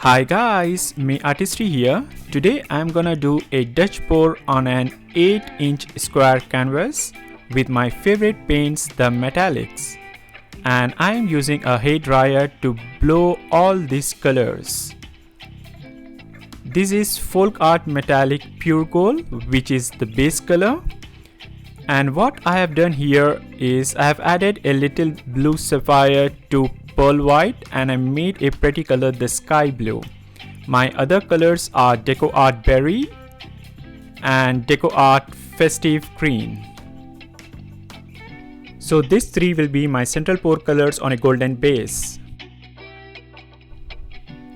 Hi guys, me Artistry here. Today I'm gonna do a Dutch pour on an 8-inch square canvas with my favorite paints, the metallics. And I am using a hair dryer to blow all these colors. This is folk art metallic pure gold, which is the base color. And what I have done here is I have added a little blue sapphire to pearl white and I made a pretty color, the sky blue. My other colors are Deco Art Berry and Deco Art Festive Green. So these three will be my central pour colors on a golden base.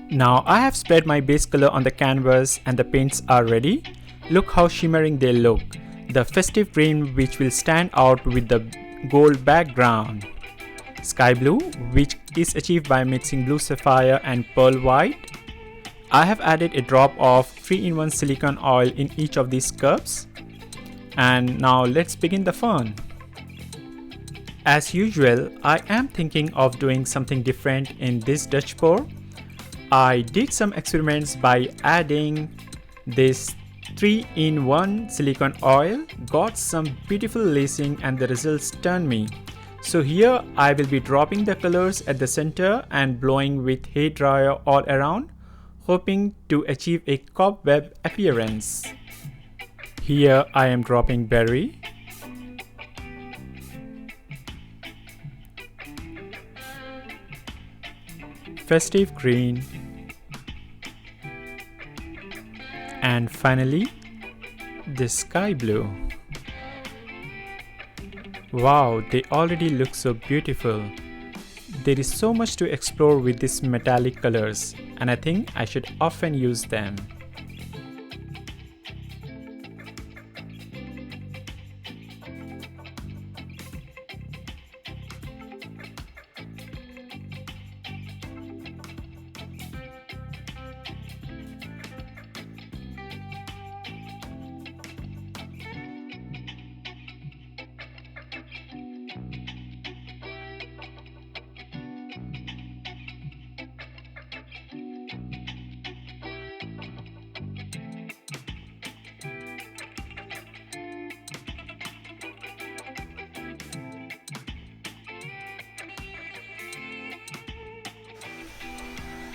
Now I have spread my base color on the canvas and the paints are ready. Look how shimmering they look. The festive green which will stand out with the gold background. Sky blue, which is achieved by mixing blue sapphire and pearl white. I have added a drop of 3-in-1 silicone oil in each of these cups. And now let's begin the fun. As usual, I am thinking of doing something different in this Dutch pour. I did some experiments by adding this 3-in-1 silicone oil, got some beautiful lacing and the results stunned me. So here I will be dropping the colors at the center and blowing with hair dryer all around, hoping to achieve a cobweb appearance. Here I am dropping berry, festive green, and finally the sky blue. Wow, they already look so beautiful. There is so much to explore with these metallic colors, and I think I should often use them.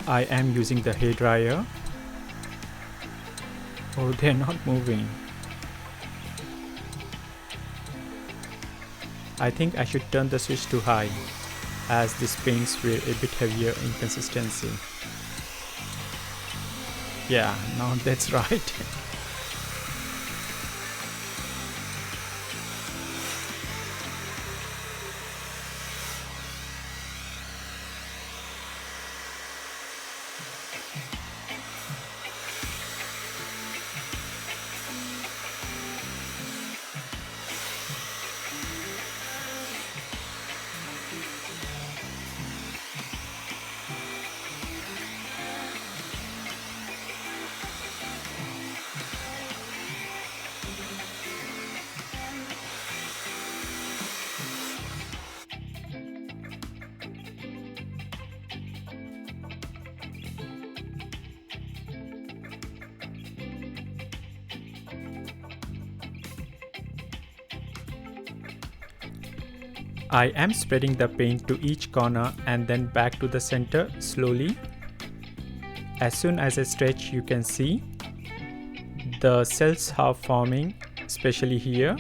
I am using the hair dryer. Oh, they're not moving. I think I should turn the switch to high, as these paints were a bit heavier in consistency. Yeah, now that's right. I am spreading the paint to each corner and then back to the center slowly. As soon as I stretch, you can see the cells are forming, especially here.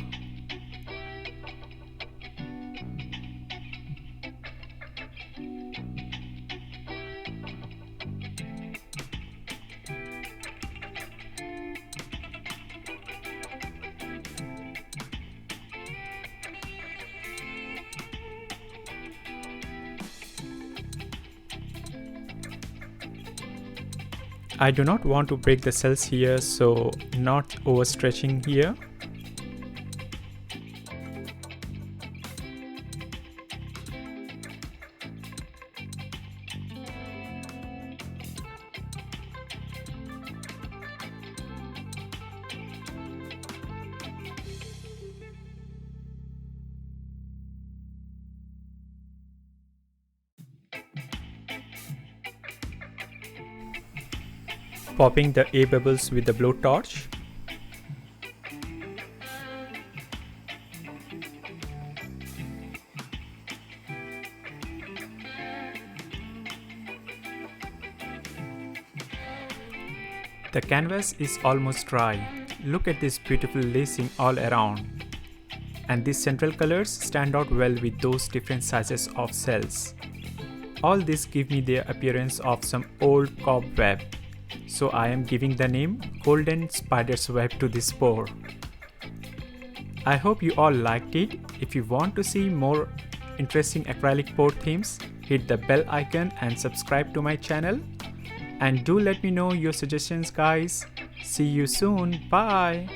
I do not want to break the cells here, so not overstretching here. Popping the air bubbles with the blowtorch. The canvas is almost dry. Look at this beautiful lacing all around. And these central colors stand out well with those different sizes of cells. All this give me the appearance of some old cobweb. So I am giving the name Golden Spider's Web to this pour. I hope you all liked it. If you want to see more interesting acrylic pour themes, hit the bell icon and subscribe to my channel. And do let me know your suggestions, guys. See you soon. Bye.